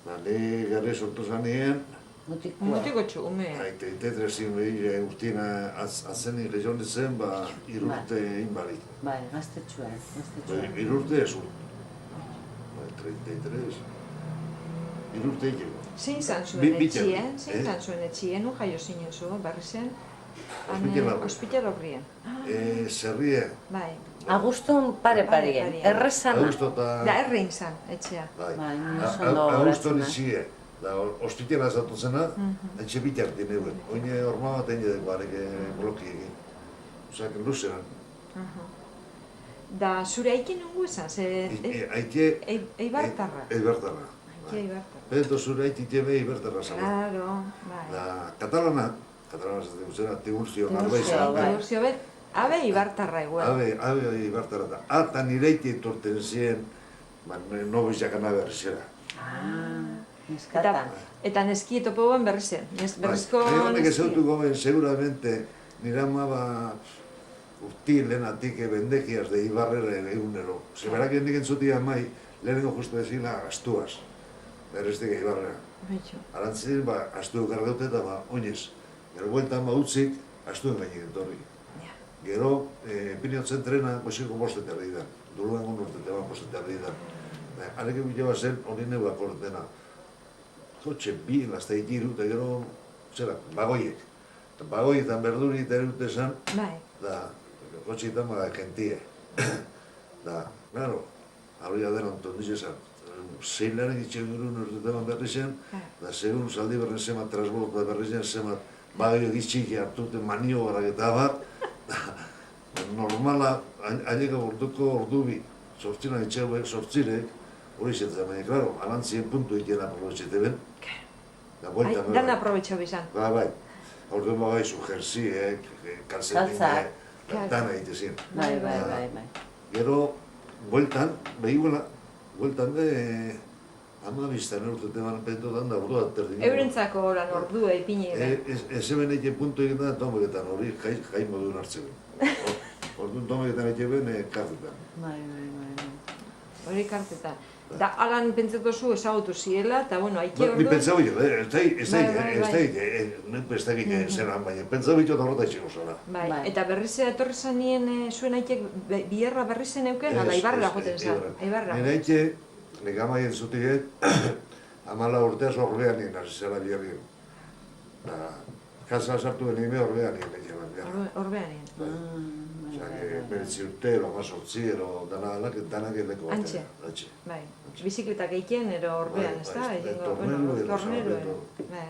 Ni garri sortu zanien, Mutiko txu, ume. Ite trezin behire urtien atzeni lehion ditzen, irurte egin bari. Bai, gaztetxua. Irurte ez urt. 33. Irurte egin. Zein zan zuen etxien? Zein zan zuen etxien? Nu jaio zinen zu, berri zen? Hospital horrien. Zerrie. Bai. Aguston pare-parien, errezana. Da errein zan, etxea. Bai, ondo Aguston horatzen. izie. Da, ospitela zatu zena, etxe bitar dineuen. Oine horma bat egin edeko areke bloki egin. Osak, luzean. Da, zure aikin nungu esan, ze... Aite... Eibartarra. Eibartarra. Aite Eibartarra. Bento zure aitit ebe Eibartarra zala. Claro, bai. Da, katalana zaten zena, Tiburcio, Tiburcio, bai. Tiburcio, abe Eibartarra igual. Abe Eibartarra da. Ata nireiti etorten zien, nobiz jakana berri zera. Neskatan. Eta neski etopoan berri zen. Berrizko Honek ez neski. autu goben, seguramente, nire ama urti lehenatik bendekiaz de Ibarrera egunero. Zeberak hendik entzutia mai, lehenengo justu ezila astuaz. Berreztik Ibarrera. Arantzin, astu gargaute eta oinez. Gero bueltan utzik, astuen gainik entorri. Gero, piniotzen trena, goiziko bostetarri da. Duluan urtete bostetarri da. Areke bila zen, hori neu akortena. Kotxe bi, lasta ikiru, eta gero, zera, bagoiek. Bagoietan berduri eta erute zen, da, kotxeetan gentie. Da, claro, hori adela ontondiz esan. Zeilanek itxegurun urteteman berri zen, da, segun saldi berri zemat, transborda berri zen, zemat, bagoiek itxiki hartuten maniobarak eta bat, normala, ailega orduko ordubi, sortzina itxegoek, sortzirek, hori zetzen, baina, klaro, alantzien puntu ikien aprobetxete ben. Dan aprobetxo bizan. Bai, orduan bai, zu jerziek, kalzetinek, dana egitezien. Bai. Gero, bueltan, behiguela, bueltan de, ama biztan urtete man pentotan da ordua terdin. Eurentzako oran ordu ipini ere. Ez eben egin puntu egin da, tomeketan hori jai moduen hartzen. Orduan tomeketan egin ben, kartetan. Bai. Hori kartetan. Da, alan pentsatu zu ezagutu ziela, eta bueno, haike ordu... Ni pentsau jo, ez da egin zeran, baina pentsau jo eta horreta itxeko zara. Bai, eta berriz etorri zanien zuen haitek biherra berriz zen euken, ala Ibarrera joten zan. Nire haitxe, nik amaien zutiget, 14 urteaz horbean nien hasi zela biherrien. Kasa sartu benime horbean nien egin biherra. Horbean nien. Beretzi urtero, 18, danak edeko batean. Antxe. Bai. Bizikletak eiken, ero horbean, ez da? Tornero. Bai.